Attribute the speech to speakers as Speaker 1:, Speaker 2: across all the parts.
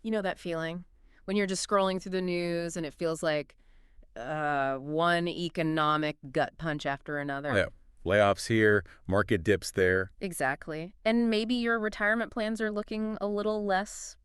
Speaker 1: You know that feeling when you're just scrolling through the news and it feels like one economic gut punch after
Speaker 2: Oh,
Speaker 1: another.
Speaker 2: yeah. Layoffs here, market dips there.
Speaker 1: Exactly. And maybe your retirement plans are looking a little less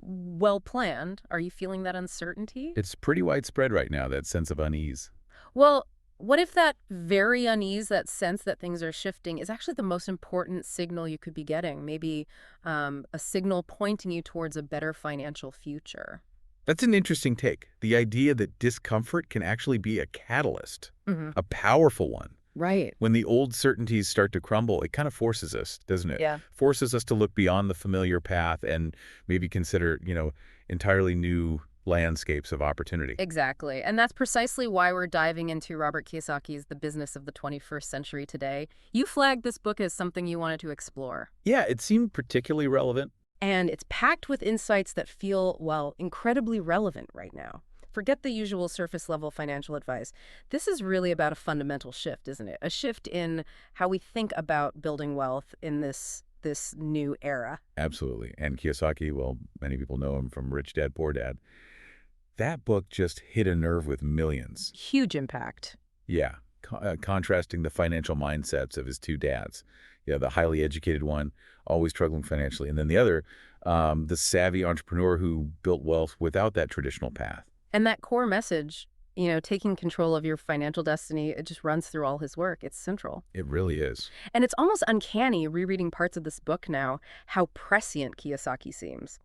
Speaker 1: well planned. Are you feeling that uncertainty?
Speaker 2: It's pretty widespread right now, that sense of unease.
Speaker 1: Well, what if that very unease, that sense that things are shifting, is actually the most important signal you could be getting? Maybe a signal pointing you towards a better financial future.
Speaker 2: That's an interesting take. The idea that discomfort can actually be a catalyst,
Speaker 1: Hmm.
Speaker 2: a powerful one.
Speaker 1: Right.
Speaker 2: When the old certainties start to crumble, it kind of forces us, doesn't it?
Speaker 1: Yeah.
Speaker 2: Forces us to look beyond the familiar path and maybe consider, entirely new landscapes of opportunity.
Speaker 1: Exactly. And that's precisely why we're diving into Robert Kiyosaki's The Business of the 21st Century today. You flagged this book as something you wanted to explore.
Speaker 2: Yeah, it seemed particularly relevant.
Speaker 1: And it's packed with insights that feel, well, incredibly relevant right now. Forget the usual surface level financial advice. This is really about a fundamental shift, isn't it? A shift in how we think about building wealth in this new era.
Speaker 2: Absolutely. And Kiyosaki, well, many people know him from Rich Dad, Poor Dad. That book just hit a nerve with millions.
Speaker 1: Huge impact.
Speaker 2: Yeah, contrasting the financial mindsets of his two dads. Yeah, the highly educated one, always struggling financially, and then the other, the savvy entrepreneur who built wealth without that traditional path.
Speaker 1: And that core message, taking control of your financial destiny, it just runs through all his work. It's central.
Speaker 2: It really is.
Speaker 1: And it's almost uncanny rereading parts of this book now how prescient Kiyosaki seems.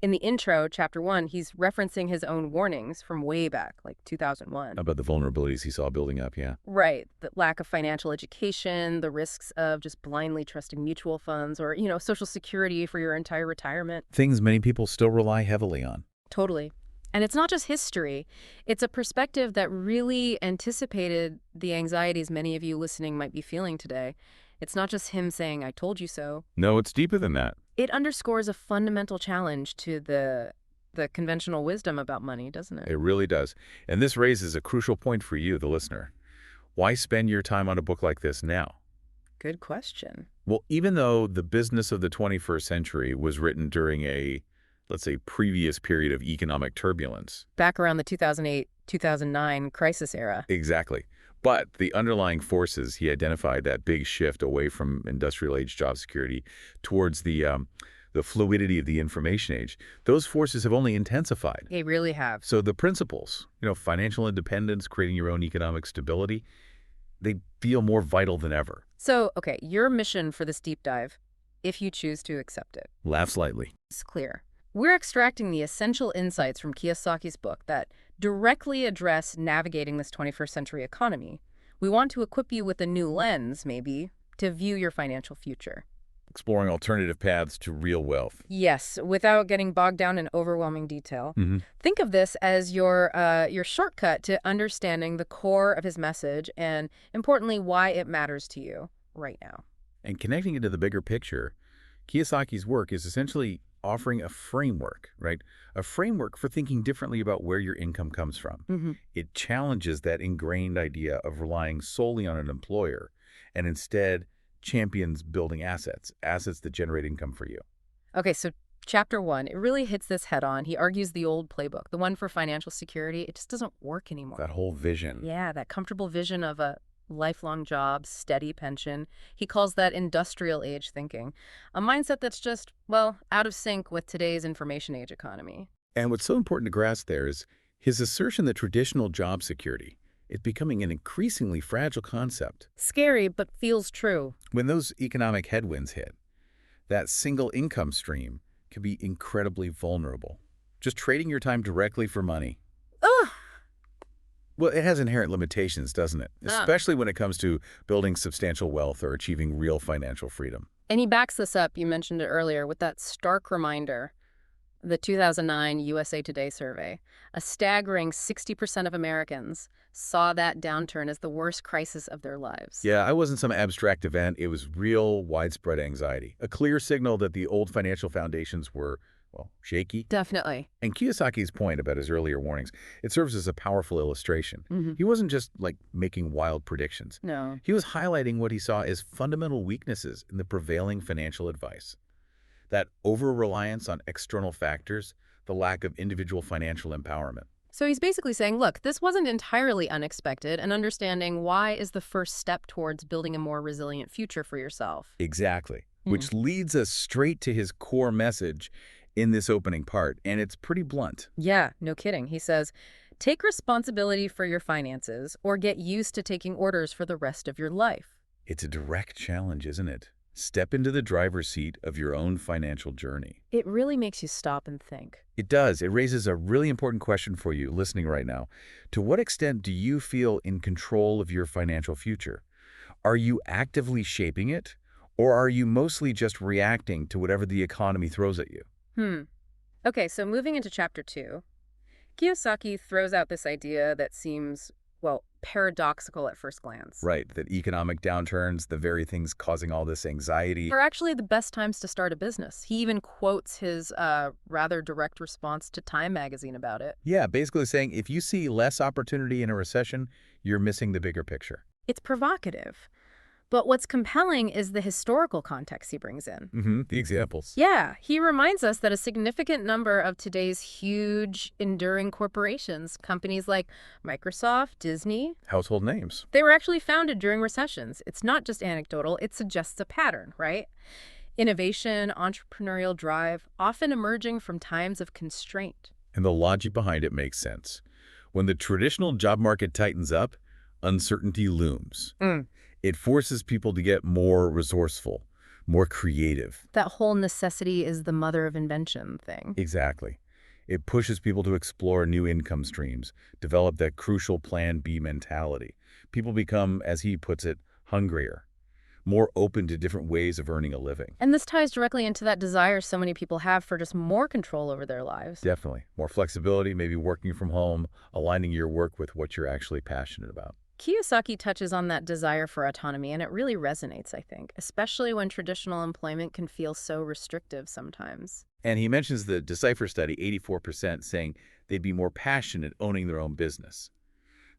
Speaker 1: In the intro, chapter 1, he's referencing his own warnings from way back, like 2001.
Speaker 2: About the vulnerabilities he saw building up, yeah.
Speaker 1: Right, the lack of financial education, the risks of just blindly trusting mutual funds or, Social Security for your entire retirement.
Speaker 2: Things many people still rely heavily on.
Speaker 1: Totally. And it's not just history. It's a perspective that really anticipated the anxieties many of you listening might be feeling today. It's not just him saying, I told you so.
Speaker 2: No, it's deeper than that.
Speaker 1: It underscores a fundamental challenge to the conventional wisdom about money, doesn't it?
Speaker 2: It really does. And this raises a crucial point for you, the listener. Why spend your time on a book like this now?
Speaker 1: Good question.
Speaker 2: Well, even though the business of the 21st century was written during let's say, previous period of economic turbulence.
Speaker 1: Back around the 2008, 2009 crisis era.
Speaker 2: Exactly. But the underlying forces, he identified that big shift away from industrial age job security towards the fluidity of the information age. Those forces have only intensified.
Speaker 1: They really have.
Speaker 2: So the principles, financial independence, creating your own economic stability, they feel more vital than ever.
Speaker 1: So, okay, your mission for this deep dive, if you choose to accept it,
Speaker 2: Laugh slightly.
Speaker 1: is clear. We're extracting the essential insights from Kiyosaki's book that directly address navigating this 21st century economy. We want to equip you with a new lens, maybe, to view your financial future.
Speaker 2: Exploring alternative paths to real wealth.
Speaker 1: Yes, without getting bogged down in overwhelming detail. Think of this as your shortcut to understanding the core of his message and, importantly, why it matters to you right now.
Speaker 2: And connecting it to the bigger picture, Kiyosaki's work is essentially offering a framework, right? A framework for thinking differently about where your income comes from. It challenges that ingrained idea of relying solely on an employer and instead champions building assets that generate income for you.
Speaker 1: Okay, so chapter 1, it really hits this head on. He argues the old playbook, the one for financial security, it just doesn't work anymore.
Speaker 2: That whole vision.
Speaker 1: Yeah, that comfortable vision of a lifelong job, steady pension. He calls that industrial age thinking, a mindset that's just, well, out of sync with today's information age economy.
Speaker 2: And what's so important to grasp there is his assertion that traditional job security is becoming an increasingly fragile concept.
Speaker 1: Scary, but feels true.
Speaker 2: When those economic headwinds hit, that single income stream can be incredibly vulnerable. Just trading your time directly for money.
Speaker 1: Ugh!
Speaker 2: Well, it has inherent limitations, doesn't it? Especially when it comes to building substantial wealth or achieving real financial freedom.
Speaker 1: And he backs this up, you mentioned it earlier, with that stark reminder, the 2009 USA Today survey. A staggering 60% of Americans saw that downturn as the worst crisis of their lives.
Speaker 2: Yeah, it wasn't some abstract event. It was real, widespread anxiety. A clear signal that the old financial foundations were, well, shaky.
Speaker 1: Definitely.
Speaker 2: And Kiyosaki's point about his earlier warnings, it serves as a powerful illustration. He wasn't just, making wild predictions.
Speaker 1: No.
Speaker 2: He was highlighting what he saw as fundamental weaknesses in the prevailing financial advice. that over-reliance on external factors, the lack of individual financial empowerment.
Speaker 1: So he's basically saying, look, this wasn't entirely unexpected, and understanding why is the first step towards building a more resilient future for yourself.
Speaker 2: Exactly. Which leads us straight to his core message in this opening part, and it's pretty blunt.
Speaker 1: Yeah, no kidding. He says, take responsibility for your finances or get used to taking orders for the rest of your life.
Speaker 2: It's a direct challenge, isn't it? Step into the driver's seat of your own financial journey.
Speaker 1: It really makes you stop and think.
Speaker 2: It does. It raises a really important question for you listening right now. To what extent do you feel in control of your financial future? Are you actively shaping it, or are you mostly just reacting to whatever the economy throws at you?
Speaker 1: Okay, so moving into chapter 2, Kiyosaki throws out this idea that seems, well, paradoxical at first glance.
Speaker 2: Right, that economic downturns, the very things causing all this anxiety.
Speaker 1: Are actually the best times to start a business. He even quotes his rather direct response to Time magazine about it.
Speaker 2: Yeah, basically saying if you see less opportunity in a recession, you're missing the bigger picture.
Speaker 1: It's provocative. But what's compelling is the historical context he brings in.
Speaker 2: The examples.
Speaker 1: Yeah, he reminds us that a significant number of today's huge, enduring corporations, companies like Microsoft, Disney,
Speaker 2: Household names.
Speaker 1: they were actually founded during recessions. It's not just anecdotal, it suggests a pattern, right? Innovation, entrepreneurial drive, often emerging from times of constraint.
Speaker 2: And the logic behind it makes sense. When the traditional job market tightens up, uncertainty looms. It forces people to get more resourceful, more creative.
Speaker 1: That whole necessity is the mother of invention thing.
Speaker 2: Exactly. It pushes people to explore new income streams, develop that crucial Plan B mentality. People become, as he puts it, hungrier, more open to different ways of earning a living.
Speaker 1: And this ties directly into that desire so many people have for just more control over their lives.
Speaker 2: Definitely. More flexibility, maybe working from home, aligning your work with what you're actually passionate about.
Speaker 1: Kiyosaki touches on that desire for autonomy, and it really resonates, I think, especially when traditional employment can feel so restrictive sometimes.
Speaker 2: And he mentions the Decipher study, 84% saying they'd be more passionate owning their own business.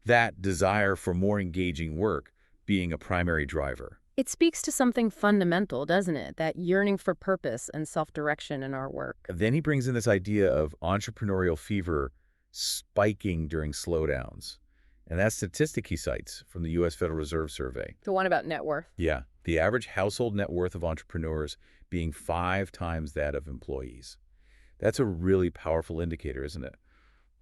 Speaker 2: That desire for more engaging work being a primary driver.
Speaker 1: It speaks to something fundamental, doesn't it? That yearning for purpose and self-direction in our work.
Speaker 2: Then he brings in this idea of entrepreneurial fever spiking during slowdowns. And that statistic he cites from the U.S. Federal Reserve Survey.
Speaker 1: The one about net worth.
Speaker 2: Yeah, the average household net worth of entrepreneurs being 5 times that of employees. That's a really powerful indicator, isn't it,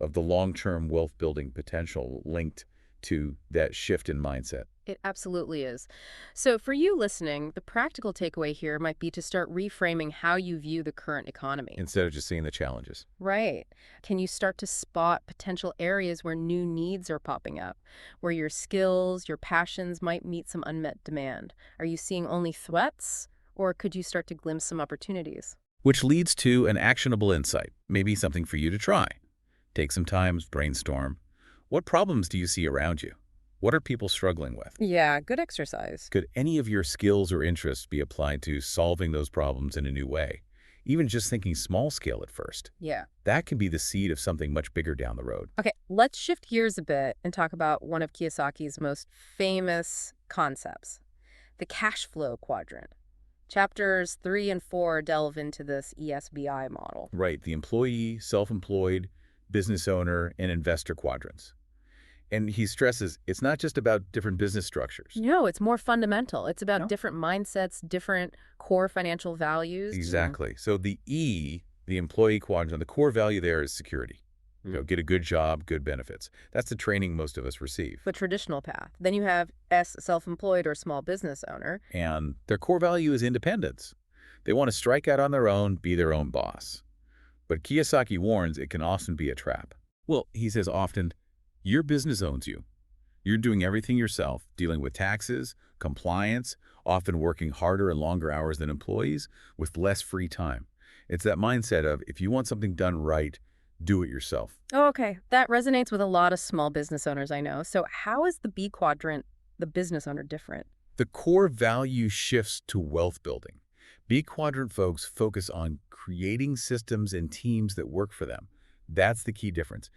Speaker 2: of the long-term wealth-building potential linked to that shift in mindset.
Speaker 1: It absolutely is. So for you listening, the practical takeaway here might be to start reframing how you view the current economy.
Speaker 2: Instead of just seeing the challenges.
Speaker 1: Right. Can you start to spot potential areas where new needs are popping up, where your skills, your passions might meet some unmet demand? Are you seeing only threats, or could you start to glimpse some opportunities?
Speaker 2: Which leads to an actionable insight, maybe something for you to try. Take some time, brainstorm. What problems do you see around you? What are people struggling with?
Speaker 1: Yeah, good exercise.
Speaker 2: Could any of your skills or interests be applied to solving those problems in a new way? Even just thinking small scale at first.
Speaker 1: Yeah.
Speaker 2: That can be the seed of something much bigger down the road.
Speaker 1: Okay, let's shift gears a bit and talk about one of Kiyosaki's most famous concepts, the cash flow quadrant. Chapters 3 and 4 delve into this ESBI model.
Speaker 2: Right, the employee, self-employed, business owner, and investor quadrants. And he stresses it's not just about different business structures.
Speaker 1: No, it's more fundamental. It's about
Speaker 2: No.
Speaker 1: different mindsets, different core financial values.
Speaker 2: Exactly. So the E, the employee quadrant, the core value there is security. Get a good job, good benefits. That's the training most of us receive.
Speaker 1: The traditional path. Then you have S, self-employed or small business owner.
Speaker 2: And their core value is independence. They want to strike out on their own, be their own boss. But Kiyosaki warns it can often be a trap. Well, he says often, your business owns you. You're doing everything yourself, dealing with taxes, compliance, often working harder and longer hours than employees with less free time. It's that mindset of if you want something done right, do it yourself.
Speaker 1: Oh, okay. That resonates with a lot of small business owners I know. So how is the B quadrant, the business owner, different?
Speaker 2: The core value shifts to wealth building. B quadrant folks focus on creating systems and teams that work for them. That's the key difference.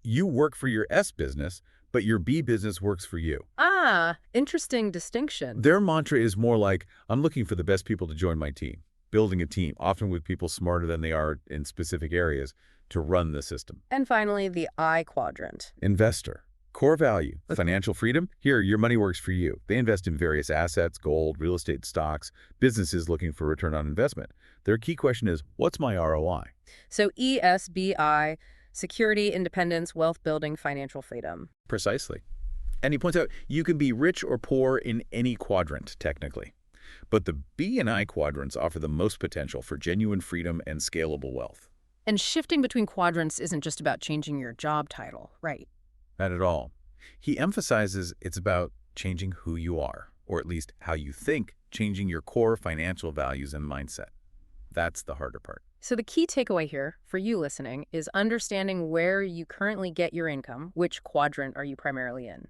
Speaker 2: You work for your S business, but your B business works for you.
Speaker 1: Ah, interesting distinction.
Speaker 2: Their mantra is more like, I'm looking for the best people to join my team. building a team, often with people smarter than they are in specific areas, to run the system.
Speaker 1: And finally, the I quadrant.
Speaker 2: Investor. Core value, financial freedom. Here, your money works for you. They invest in various assets, gold, real estate, stocks, businesses looking for return on investment. Their key question is, what's my ROI?
Speaker 1: So ESBI, security, independence, wealth building, financial freedom.
Speaker 2: Precisely. And he points out you can be rich or poor in any quadrant, technically. But the B and I quadrants offer the most potential for genuine freedom and scalable wealth.
Speaker 1: And shifting between quadrants isn't just about changing your job title, right?
Speaker 2: Not at all. He emphasizes it's about changing who you are, or at least how you think, changing your core financial values and mindset. That's the harder part.
Speaker 1: So the key takeaway here for you listening is understanding where you currently get your income, which quadrant are you primarily in,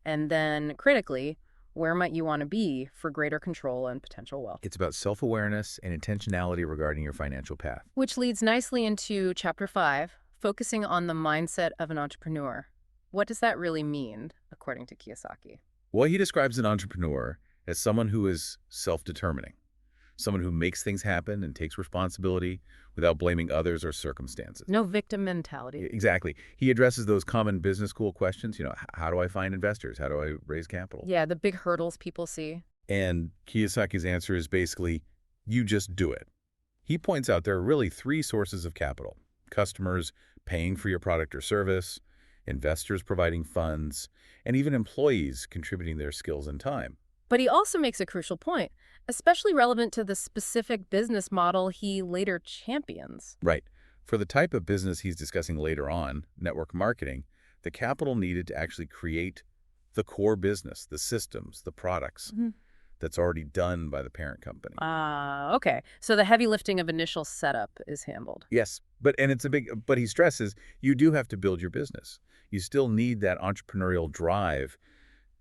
Speaker 1: and then critically, where might you want to be for greater control and potential wealth?
Speaker 2: It's about self-awareness and intentionality regarding your financial path.
Speaker 1: Which leads nicely into Chapter 5, focusing on the mindset of an entrepreneur. What does that really mean, according to Kiyosaki?
Speaker 2: Well, he describes an entrepreneur as someone who is self-determining, someone who makes things happen and takes responsibility without blaming others or circumstances.
Speaker 1: No victim mentality.
Speaker 2: Exactly. He addresses those common business school questions, how do I find investors? How do I raise capital?
Speaker 1: Yeah, the big hurdles people see.
Speaker 2: And Kiyosaki's answer is basically, you just do it. He points out there are really three sources of capital: customers paying for your product or service, investors providing funds, and even employees contributing their skills and time.
Speaker 1: But he also makes a crucial point, especially relevant to the specific business model he later champions.
Speaker 2: Right. For the type of business he's discussing later on, network marketing, the capital needed to actually create the core business, the systems, the products, that's already done by the parent company.
Speaker 1: Okay. So the heavy lifting of initial setup is handled.
Speaker 2: Yes, but he stresses you do have to build your business. You still need that entrepreneurial drive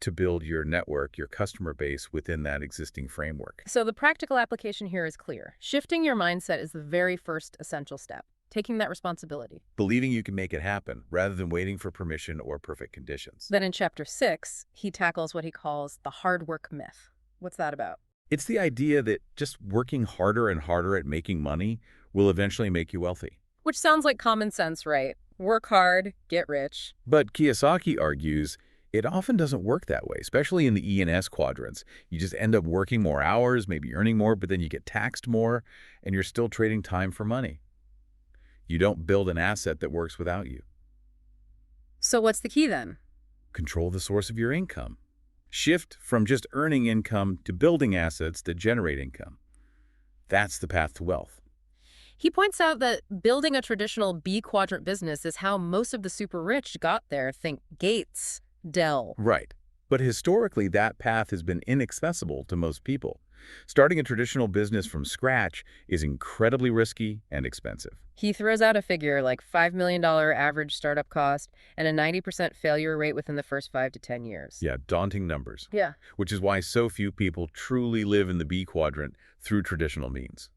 Speaker 2: to build your network, your customer base within that existing framework.
Speaker 1: So the practical application here is clear. Shifting your mindset is the very first essential step, taking that responsibility.
Speaker 2: Believing you can make it happen rather than waiting for permission or perfect conditions.
Speaker 1: Then in Chapter 6, he tackles what he calls the hard work myth. What's that about?
Speaker 2: It's the idea that just working harder and harder at making money will eventually make you wealthy.
Speaker 1: Which sounds like common sense, right? Work hard, get rich.
Speaker 2: But Kiyosaki argues it often doesn't work that way, especially in the E and S quadrants. You just end up working more hours, maybe earning more, but then you get taxed more, and you're still trading time for money. You don't build an asset that works without you.
Speaker 1: So what's the key then?
Speaker 2: Control the source of your income. Shift from just earning income to building assets that generate income. That's the path to wealth.
Speaker 1: He points out that building a traditional B quadrant business is how most of the super rich got there. Think Gates, Dell.
Speaker 2: Right. But historically, that path has been inaccessible to most people. Starting a traditional business from scratch is incredibly risky and expensive.
Speaker 1: He throws out a figure like $5 million average startup cost and a 90% failure rate within the first 5 to 10 years.
Speaker 2: Yeah, daunting numbers.
Speaker 1: Yeah.
Speaker 2: Which is why so few people truly live in the B quadrant through traditional means.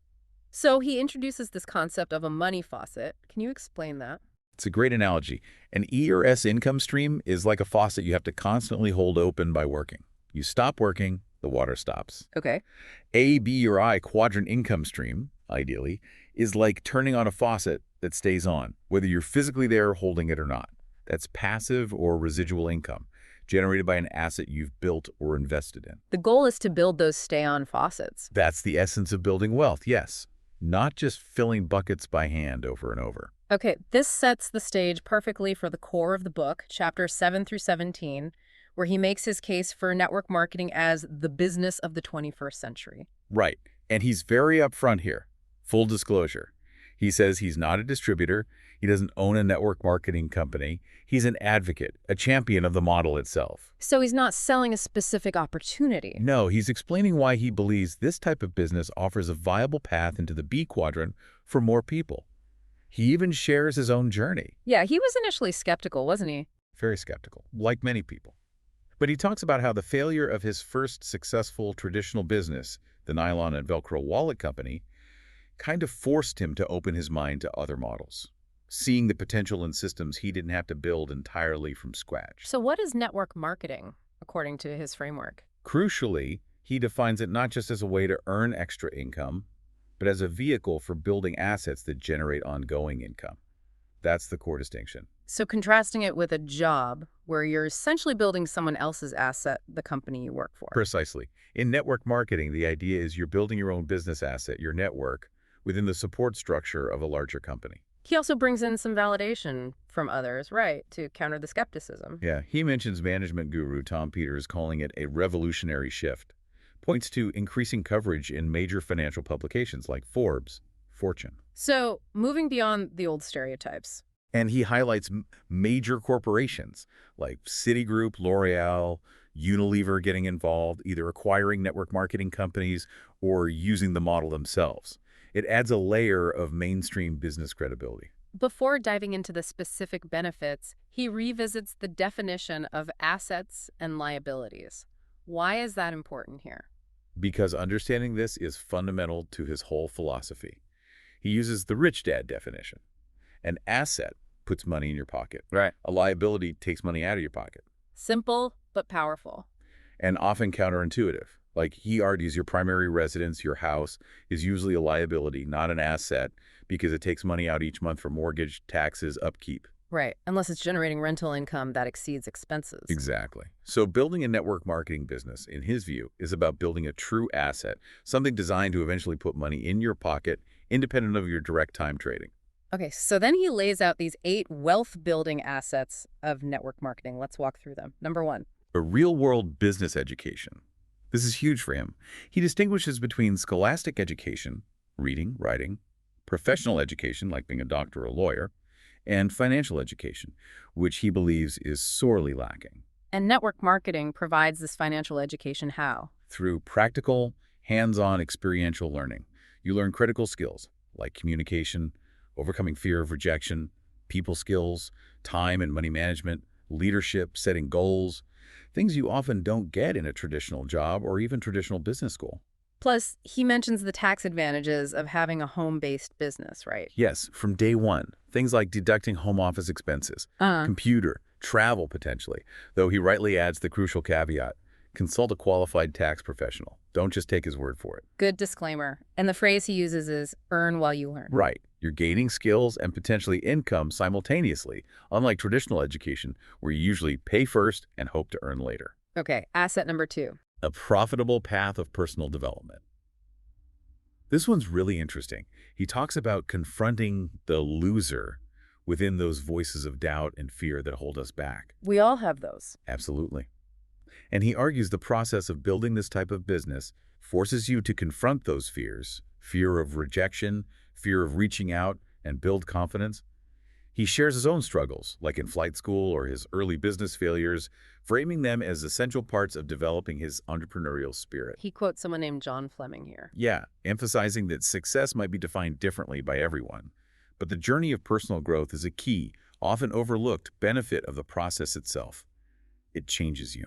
Speaker 1: So he introduces this concept of a money faucet. Can you explain that?
Speaker 2: It's a great analogy. An E or S income stream is like a faucet you have to constantly hold open by working. You stop working, the water stops.
Speaker 1: Okay.
Speaker 2: A, B, or I quadrant income stream, ideally, is like turning on a faucet that stays on, whether you're physically there holding it or not. That's passive or residual income, generated by an asset you've built or invested in.
Speaker 1: The goal is to build those stay-on faucets.
Speaker 2: That's the essence of building wealth, yes. Not just filling buckets by hand over and over.
Speaker 1: Okay, this sets the stage perfectly for the core of the book, chapters 7 through 17, where he makes his case for network marketing as the business of the 21st century.
Speaker 2: Right. And he's very upfront here. Full disclosure. He says he's not a distributor. He doesn't own a network marketing company. He's an advocate, a champion of the model itself.
Speaker 1: So he's not selling a specific opportunity.
Speaker 2: No, he's explaining why he believes this type of business offers a viable path into the B quadrant for more people. He even shares his own journey.
Speaker 1: Yeah, he was initially skeptical, wasn't he?
Speaker 2: Very skeptical, like many people. But he talks about how the failure of his first successful traditional business, the nylon and Velcro wallet company, kind of forced him to open his mind to other models, seeing the potential in systems he didn't have to build entirely from scratch.
Speaker 1: So what is network marketing, according to his framework?
Speaker 2: Crucially, he defines it not just as a way to earn extra income, but as a vehicle for building assets that generate ongoing income. That's the core distinction.
Speaker 1: So contrasting it with a job where you're essentially building someone else's asset, the company you work for.
Speaker 2: Precisely. In network marketing, the idea is you're building your own business asset, your network, within the support structure of a larger company.
Speaker 1: He also brings in some validation from others, right, to counter the skepticism.
Speaker 2: Yeah, he mentions management guru Tom Peters calling it a revolutionary shift. Points to increasing coverage in major financial publications like Forbes, Fortune.
Speaker 1: So moving beyond the old stereotypes.
Speaker 2: And he highlights major corporations like Citigroup, L'Oreal, Unilever getting involved, either acquiring network marketing companies or using the model themselves. It adds a layer of mainstream business credibility.
Speaker 1: Before diving into the specific benefits, he revisits the definition of assets and liabilities. Why is that important here?
Speaker 2: Because understanding this is fundamental to his whole philosophy. He uses the rich dad definition. An asset puts money in your pocket.
Speaker 3: Right.
Speaker 2: A liability takes money out of your pocket.
Speaker 1: Simple but powerful.
Speaker 2: And often counterintuitive. Like he argues your primary residence, your house, is usually a liability, not an asset, because it takes money out each month for mortgage, taxes, upkeep.
Speaker 1: Right, unless it's generating rental income that exceeds expenses.
Speaker 2: Exactly. So building a network marketing business, in his view, is about building a true asset, something designed to eventually put money in your pocket, independent of your direct time trading.
Speaker 1: Okay, so then he lays out these 8 wealth-building assets of network marketing. Let's walk through them. Number 1.
Speaker 2: A real-world business education. This is huge for him. He distinguishes between scholastic education, reading, writing, professional education, like being a doctor or a lawyer, and financial education, which he believes is sorely lacking.
Speaker 1: And network marketing provides this financial education how?
Speaker 2: Through practical, hands-on experiential learning, you learn critical skills like communication, overcoming fear of rejection, people skills, time and money management, leadership, setting goals, things you often don't get in a traditional job or even traditional business school.
Speaker 1: Plus, he mentions the tax advantages of having a home-based business, right?
Speaker 2: Yes, from day one, things like deducting home office expenses, computer, travel potentially, though he rightly adds the crucial caveat, consult a qualified tax professional. Don't just take his word for it.
Speaker 1: Good disclaimer. And the phrase he uses is, earn while you learn.
Speaker 2: Right. You're gaining skills and potentially income simultaneously, unlike traditional education, where you usually pay first and hope to earn later.
Speaker 1: Okay, asset number 2.
Speaker 2: A profitable path of personal development. This one's really interesting. He talks about confronting the loser within those voices of doubt and fear that hold us back.
Speaker 1: We all have those.
Speaker 2: Absolutely. And he argues the process of building this type of business forces you to confront those fears, fear of rejection, fear of reaching out, and build confidence. He shares his own struggles, like in flight school or his early business failures, framing them as essential parts of developing his entrepreneurial spirit.
Speaker 1: He quotes someone named John Fleming here.
Speaker 2: Yeah, emphasizing that success might be defined differently by everyone, but the journey of personal growth is a key, often overlooked benefit of the process itself. It changes you.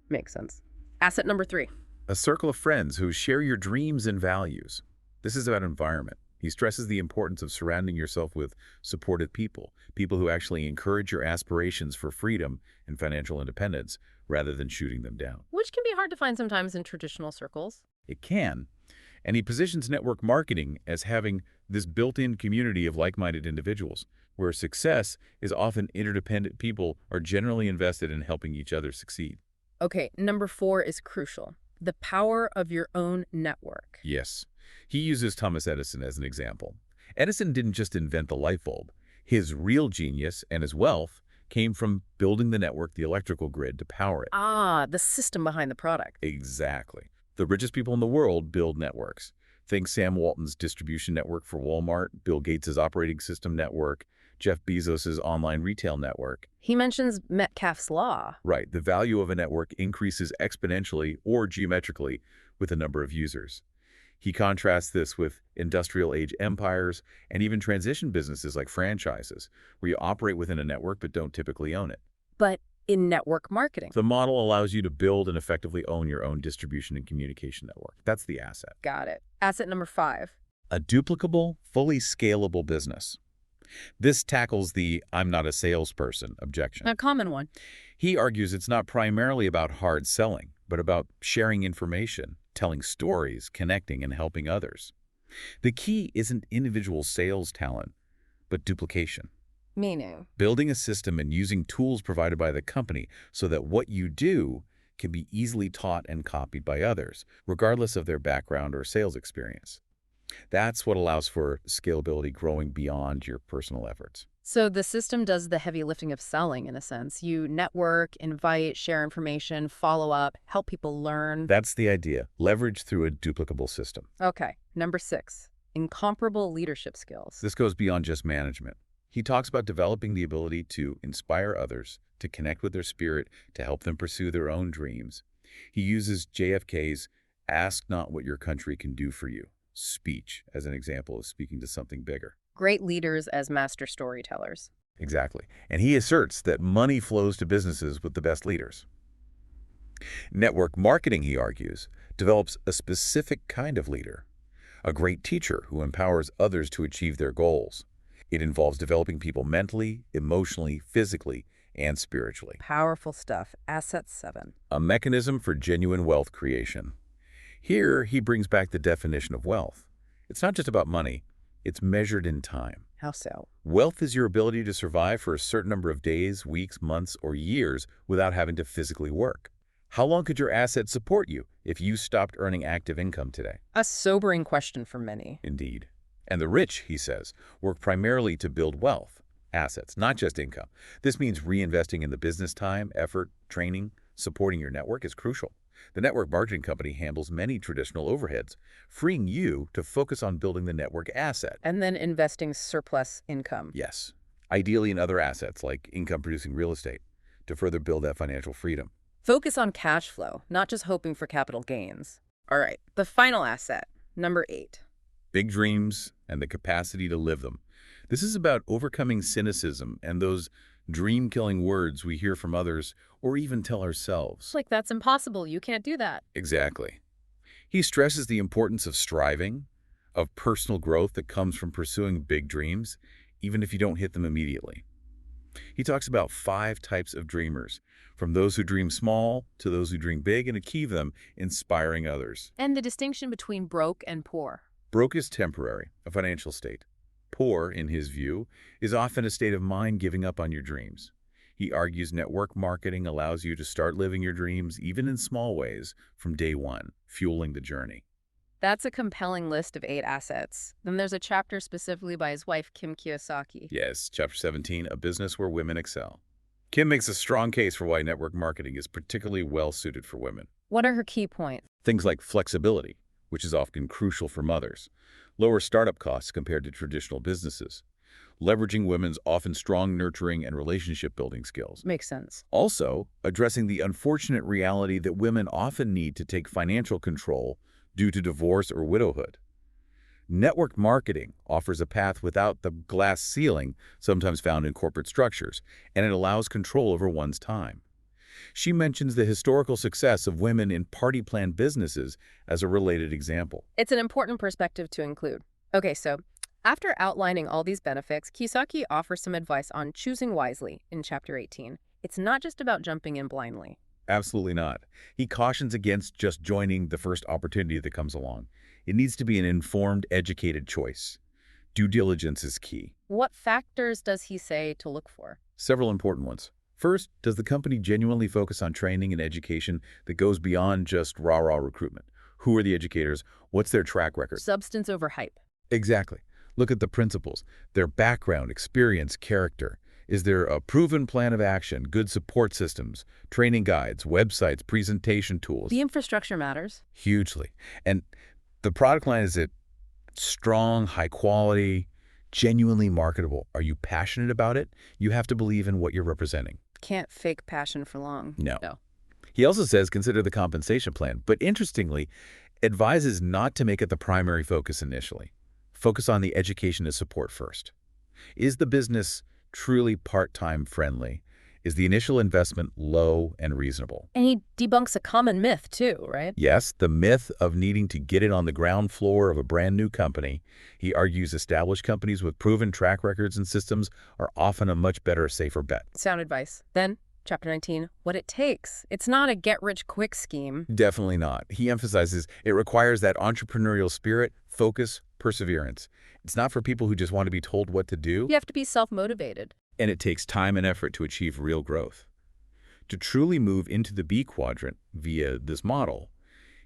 Speaker 1: Makes sense. Asset number 3.
Speaker 2: A circle of friends who share your dreams and values. This is about environment. He stresses the importance of surrounding yourself with supportive people, people who actually encourage your aspirations for freedom and financial independence rather than shooting them down.
Speaker 1: Which can be hard to find sometimes in traditional circles.
Speaker 2: It can. And he positions network marketing as having this built-in community of like-minded individuals, where success is often interdependent. People are generally invested in helping each other succeed.
Speaker 1: Okay, number 4 is crucial. The power of your own network.
Speaker 2: Yes. He uses Thomas Edison as an example. Edison didn't just invent the light bulb. His real genius and his wealth came from building the network, the electrical grid, to power it.
Speaker 1: Ah, the system behind the product.
Speaker 2: Exactly. The richest people in the world build networks. Think Sam Walton's distribution network for Walmart, Bill Gates' operating system network, Jeff Bezos' online retail network.
Speaker 1: He mentions Metcalfe's law.
Speaker 2: Right. The value of a network increases exponentially or geometrically with the number of users. He contrasts this with industrial age empires and even transition businesses like franchises, where you operate within a network but don't typically own it.
Speaker 1: But in network marketing.
Speaker 2: The model allows you to build and effectively own your own distribution and communication network. That's the asset.
Speaker 1: Got it. Asset number 5.
Speaker 2: A duplicable, fully scalable business. This tackles the "I'm not a salesperson" objection.
Speaker 1: A common one.
Speaker 2: He argues it's not primarily about hard selling, but about sharing information, telling stories, connecting, and helping others. The key isn't individual sales talent, but duplication.
Speaker 1: Meaning?
Speaker 2: Building a system and using tools provided by the company so that what you do can be easily taught and copied by others, regardless of their background or sales experience. That's what allows for scalability growing beyond your personal efforts.
Speaker 1: So the system does the heavy lifting of selling, in a sense. You network, invite, share information, follow up, help people learn.
Speaker 2: That's the idea, leverage through a duplicable system.
Speaker 1: Okay, number 6, incomparable leadership skills.
Speaker 2: This goes beyond just management. He talks about developing the ability to inspire others, to connect with their spirit, to help them pursue their own dreams. He uses JFK's "ask not what your country can do for you" speech as an example of speaking to something bigger.
Speaker 1: Great leaders as master storytellers.
Speaker 2: Exactly. And he asserts that money flows to businesses with the best leaders. Network marketing, he argues, develops a specific kind of leader, a great teacher who empowers others to achieve their goals. It involves developing people mentally, emotionally, physically, and spiritually.
Speaker 1: Powerful stuff. Asset 7.
Speaker 2: A mechanism for genuine wealth creation. Here, he brings back the definition of wealth. It's not just about money, it's measured in time.
Speaker 1: How so?
Speaker 2: Wealth is your ability to survive for a certain number of days, weeks, months, or years without having to physically work. How long could your assets support you if you stopped earning active income today?
Speaker 1: A sobering question for many.
Speaker 2: Indeed. And the rich, he says, work primarily to build wealth, assets, not just income. This means reinvesting in the business time, effort, training, supporting your network is crucial. The network marketing company handles many traditional overheads, freeing you to focus on building the network asset.
Speaker 1: And then investing surplus income.
Speaker 2: Yes, ideally in other assets like income-producing real estate to further build that financial freedom.
Speaker 1: Focus on cash flow, not just hoping for capital gains. All right, the final asset, number 8.
Speaker 2: Big dreams and the capacity to live them. This is about overcoming cynicism and those dream-killing words we hear from others or even tell ourselves.
Speaker 1: Like, that's impossible. You can't do that.
Speaker 2: Exactly. He stresses the importance of striving, of personal growth that comes from pursuing big dreams, even if you don't hit them immediately. He talks about 5 types of dreamers, from those who dream small to those who dream big and achieve them, inspiring others.
Speaker 1: And the distinction between broke and poor.
Speaker 2: Broke is temporary, a financial state. Poor, in his view, is often a state of mind giving up on your dreams. He argues network marketing allows you to start living your dreams, even in small ways, from day one, fueling the journey.
Speaker 1: That's a compelling list of 8 assets. Then there's a chapter specifically by his wife, Kim Kiyosaki.
Speaker 2: Yes, Chapter 17, A Business Where Women Excel. Kim makes a strong case for why network marketing is particularly well-suited for women.
Speaker 1: What are her key points?
Speaker 2: Things like flexibility, which is often crucial for mothers, lower startup costs compared to traditional businesses, leveraging women's often strong nurturing and relationship-building skills.
Speaker 1: Makes sense.
Speaker 2: Also, addressing the unfortunate reality that women often need to take financial control due to divorce or widowhood. Network marketing offers a path without the glass ceiling sometimes found in corporate structures, and it allows control over one's time. She mentions the historical success of women in party plan businesses as a related example.
Speaker 1: It's an important perspective to include. Okay, so after outlining all these benefits, Kiyosaki offers some advice on choosing wisely in Chapter 18. It's not just about jumping in blindly.
Speaker 2: Absolutely not. He cautions against just joining the first opportunity that comes along. It needs to be an informed, educated choice. Due diligence is key.
Speaker 1: What factors does he say to look for?
Speaker 2: Several important ones. First, does the company genuinely focus on training and education that goes beyond just rah-rah recruitment? Who are the educators? What's their track record?
Speaker 1: Substance over hype.
Speaker 2: Exactly. Look at the principles, their background, experience, character. Is there a proven plan of action, good support systems, training guides, websites, presentation tools?
Speaker 1: The infrastructure matters.
Speaker 2: Hugely. And the product line, is it strong, high quality, genuinely marketable? Are you passionate about it? You have to believe in what you're representing.
Speaker 1: Can't fake passion for long.
Speaker 2: No. He also says consider the compensation plan, but interestingly, advises not to make it the primary focus initially. Focus on the education and support first. Is the business truly part-time friendly? Is the initial investment low and reasonable?
Speaker 1: And he debunks a common myth too, right?
Speaker 2: Yes, the myth of needing to get it on the ground floor of a brand new company. He argues established companies with proven track records and systems are often a much better, safer bet.
Speaker 1: Sound advice. Then, Chapter 19, what it takes. It's not a get-rich-quick scheme.
Speaker 2: Definitely not. He emphasizes it requires that entrepreneurial spirit, focus, perseverance. It's not for people who just want to be told what to do,
Speaker 1: You have to be self-motivated.
Speaker 2: and it takes time and effort to achieve real growth. To truly move into the B quadrant via this model,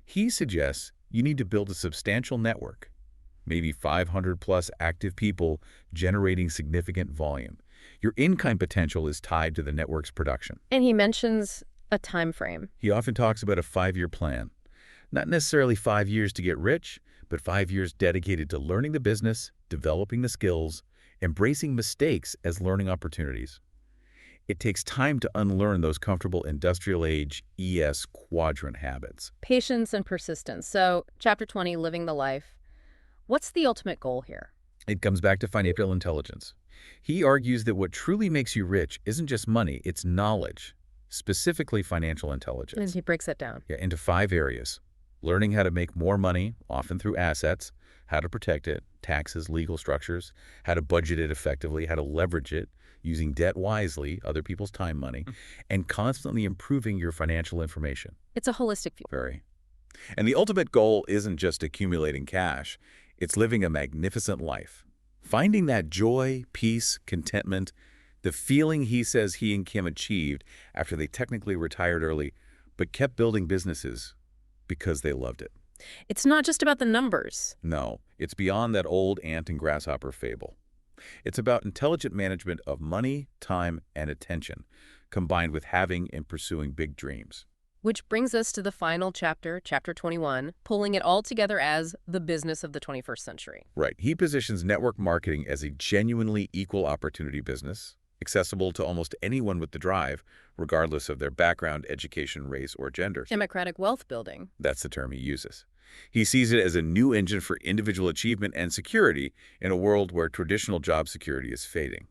Speaker 2: he suggests you need to build a substantial network, maybe 500 plus active people generating significant volume. Your in-kind potential is tied to the network's production.
Speaker 1: And he mentions a time frame.
Speaker 2: He often talks about a 5-year plan. Not necessarily 5 years to get rich, but 5 years dedicated to learning the business, developing the skills, embracing mistakes as learning opportunities. It takes time to unlearn those comfortable industrial age ES quadrant habits.
Speaker 1: Patience and persistence. So, chapter 20, living the life. What's the ultimate goal here?
Speaker 2: It comes back to financial intelligence. He argues that what truly makes you rich isn't just money, it's knowledge, specifically financial
Speaker 1: And
Speaker 2: intelligence.
Speaker 1: he breaks it down.
Speaker 2: Yeah, into 5 areas. Learning how to make more money, often through assets, how to protect it, taxes, legal structures, how to budget it effectively, how to leverage it, using debt wisely, other people's time, money, and constantly improving your financial information.
Speaker 1: It's a holistic view.
Speaker 2: Very. And the ultimate goal isn't just accumulating cash, it's living a magnificent life. Finding that joy, peace, contentment, the feeling he says he and Kim achieved after they technically retired early, but kept building businesses because they loved it.
Speaker 1: It's not just about the numbers.
Speaker 2: No, it's beyond that old ant and grasshopper fable. It's about intelligent management of money, time, and attention, combined with having and pursuing big dreams.
Speaker 1: Which brings us to the final chapter, chapter 21, pulling it all together as the business of the 21st century.
Speaker 2: Right. He positions network marketing as a genuinely equal opportunity business, accessible to almost anyone with the drive, regardless of their background, education, race, or gender.
Speaker 1: Democratic wealth building.
Speaker 2: That's the term he uses. He sees it as a new engine for individual achievement and security in a world where traditional job security is fading.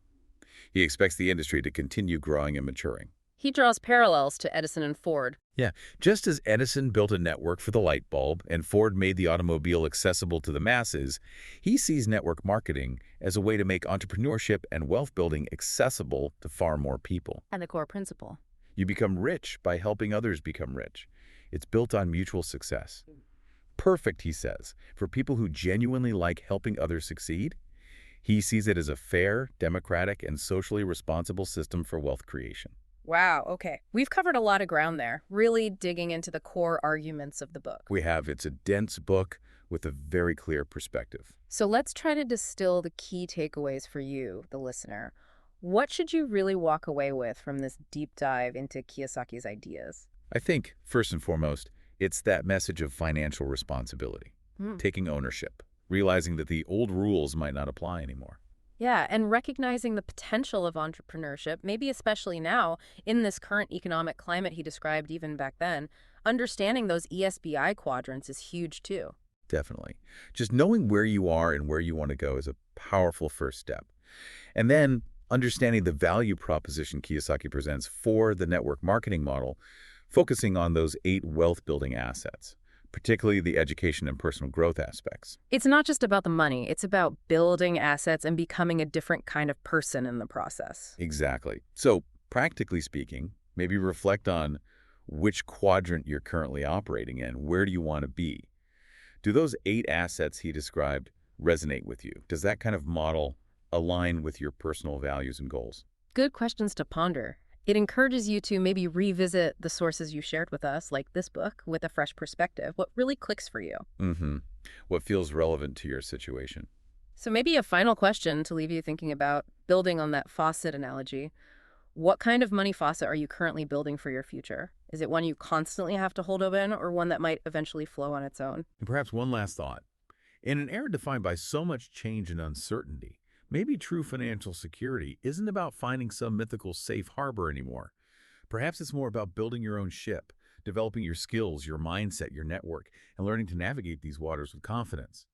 Speaker 2: He expects the industry to continue growing and maturing.
Speaker 1: He draws parallels to Edison and Ford.
Speaker 2: Yeah, just as Edison built a network for the light bulb and Ford made the automobile accessible to the masses, he sees network marketing as a way to make entrepreneurship and wealth building accessible to far more people.
Speaker 1: And the core principle.
Speaker 2: You become rich by helping others become rich. It's built on mutual success. Perfect, he says, for people who genuinely like helping others succeed. He sees it as a fair, democratic, and socially responsible system for wealth creation.
Speaker 1: Wow, okay. We've covered a lot of ground there, really digging into the core arguments of the book.
Speaker 2: It's a dense book with a very clear perspective.
Speaker 1: So let's try to distill the key takeaways for you, the listener. What should you really walk away with from this deep dive into Kiyosaki's ideas?
Speaker 2: I think, first and foremost, it's that message of financial responsibility, taking ownership, realizing that the old rules might not apply anymore.
Speaker 1: Yeah, and recognizing the potential of entrepreneurship, maybe especially now, in this current economic climate he described even back then, understanding those ESBI quadrants is huge too.
Speaker 2: Definitely. Just knowing where you are and where you want to go is a powerful first step. And then understanding the value proposition Kiyosaki presents for the network marketing model, focusing on those 8 wealth-building assets, particularly the education and personal growth aspects.
Speaker 1: It's not just about the money, it's about building assets and becoming a different kind of person in the process.
Speaker 2: Exactly. So, practically speaking, maybe reflect on which quadrant you're currently operating in. Where do you want to be? Do those 8 assets he described resonate with you? Does that kind of model align with your personal values and goals?
Speaker 1: Good questions to ponder. It encourages you to maybe revisit the sources you shared with us, like this book, with a fresh perspective. What really clicks for you?
Speaker 2: What feels relevant to your situation?
Speaker 1: So maybe a final question to leave you thinking about, building on that faucet analogy. What kind of money faucet are you currently building for your future? Is it one you constantly have to hold open, or one that might eventually flow on its own?
Speaker 2: And perhaps one last thought. In an era defined by so much change and uncertainty, maybe true financial security isn't about finding some mythical safe harbor anymore. Perhaps it's more about building your own ship, developing your skills, your mindset, your network, and learning to navigate these waters with confidence.